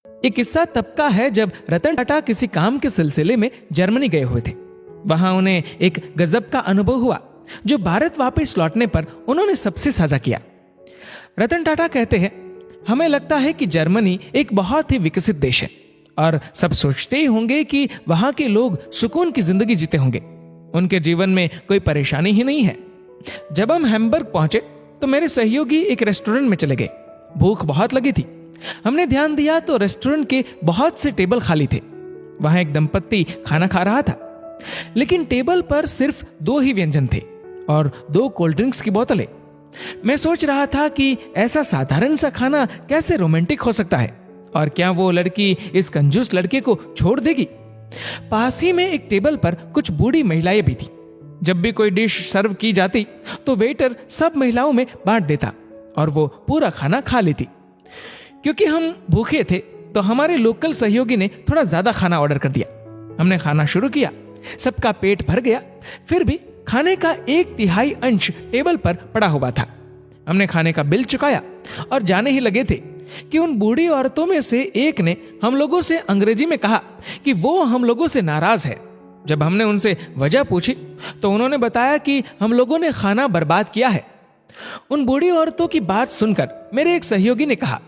ये किस्सा तब का है जब रतन टाटा किसी काम के सिलसिले में जर्मनी गए हुए थे। वहां उन्हें एक गजब का अनुभव हुआ जो भारत वापस लौटने पर उन्होंने सबसे साझा किया। रतन टाटा कहते हैं, हमें लगता है कि जर्मनी एक बहुत ही विकसित देश है और सब सोचते ही होंगे कि वहां के लोग सुकून की जिंदगी जीते होंगे, उनके जीवन में कोई परेशानी ही नहीं है। जब हम हैम्बर्ग पहुंचे तो मेरे सहयोगी एक रेस्टोरेंट में चले गए। भूख बहुत लगी थी। हमने ध्यान दिया तो रेस्टोरेंट के बहुत से टेबल खाली थे। वहां एक दंपत्ति खाना खा रहा था, लेकिन टेबल पर सिर्फ 2 ही व्यंजन थे और 2 कोल्ड ड्रिंक्स की बोतलें। मैं सोच रहा था कि ऐसा साधारण सा खाना कैसे रोमांटिक हो सकता है और क्या वो लड़की इस कंजूस लड़के को छोड़ देगी। पास ही में एक टेबल पर कुछ बूढ़ी महिलाएं भी थी। जब भी कोई डिश सर्व की जाती तो वेटर सब महिलाओं में बांट देता और वो पूरा खाना खा लेती। क्योंकि हम भूखे थे तो हमारे लोकल सहयोगी ने थोड़ा ज्यादा खाना ऑर्डर कर दिया। हमने खाना शुरू किया, सबका पेट भर गया, फिर भी खाने का 1/3 अंश टेबल पर पड़ा हुआ था। हमने खाने का बिल चुकाया और जाने ही लगे थे कि उन बूढ़ी औरतों में से एक ने हम लोगों से अंग्रेजी में कहा कि वो हम लोगों से नाराज है। जब हमने उनसे वजह पूछी तो उन्होंने बताया कि हम लोगों ने खाना बर्बाद किया है। उन बूढ़ी औरतों की बात सुनकर मेरे एक सहयोगी ने कहा,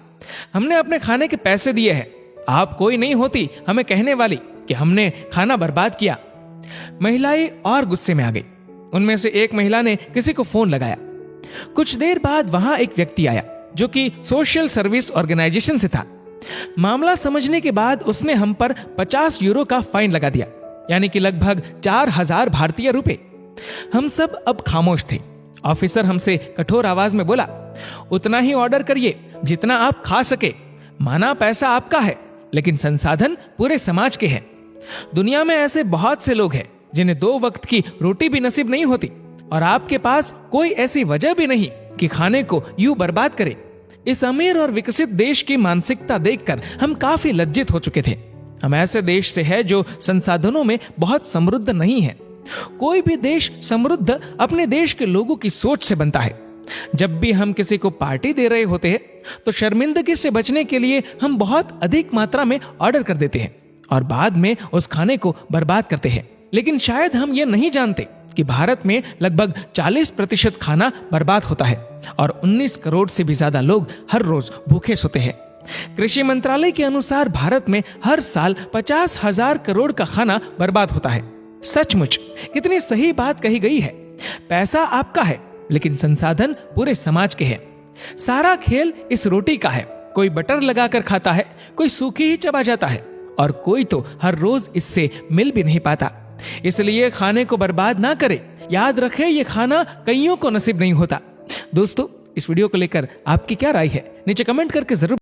हमने अपने खाने के पैसे दिए हैं, आप कोई नहीं होती हमें कहने वाली कि हमने खाना बर्बाद किया। महिलाएं और गुस्से में आ गई। उनमें से एक महिला ने किसी को फोन लगाया। कुछ देर बाद वहां एक व्यक्ति आया जो कि सोशल सर्विस ऑर्गेनाइजेशन से था। मामला समझने के बाद उसने हम पर 50 यूरो का फाइन लगा दिया, यानी कि लगभग 4000 भारतीय रुपए। हम सब अब खामोश थे। ऑफिसर हमसे कठोर आवाज में बोला, उतना ही ऑर्डर करिए जितना आप खा सके। माना पैसा आपका है, लेकिन संसाधन पूरे समाज के हैं। दुनिया में ऐसे बहुत से लोग हैं जिन्हें 2 वक्त की रोटी भी नसीब नहीं होती और आपके पास कोई ऐसी वजह भी नहीं कि खाने को यूं बर्बाद करे। इस अमीर और विकसित देश की मानसिकता देखकर हम काफी लज्जित हो चुके थे। हम ऐसे देश से हैं जो संसाधनों में बहुत समृद्ध नहीं है। कोई भी देश समृद्ध अपने देश के लोगों की सोच से बनता है। जब भी हम किसी को पार्टी दे रहे होते हैं तो शर्मिंदगी से बचने के लिए हम बहुत अधिक मात्रा में ऑर्डर कर देते हैं और बाद में उस खाने को बर्बाद करते हैं। लेकिन शायद हम ये नहीं जानते कि भारत में लगभग 40% खाना बर्बाद होता है और 19 करोड़ से भी ज्यादा लोग हर रोज भूखे सोते हैं। कृषि मंत्रालय के अनुसार भारत में हर साल 50,000 करोड़ का खाना बर्बाद होता है। सचमुच कितनी सही बात कही गई है। पैसा आपका है, लेकिन संसाधन पूरे समाज के हैं। सारा खेल इस रोटी का है। कोई बटर लगाकर खाता है, कोई सूखी ही चबा जाता है और कोई तो हर रोज इससे मिल भी नहीं पाता। इसलिए खाने को बर्बाद ना करें। याद रखें, ये खाना कईयों को नसीब नहीं होता। दोस्तों, इस वीडियो को लेकर आपकी क्या राय है नीचे कमेंट करके जरूर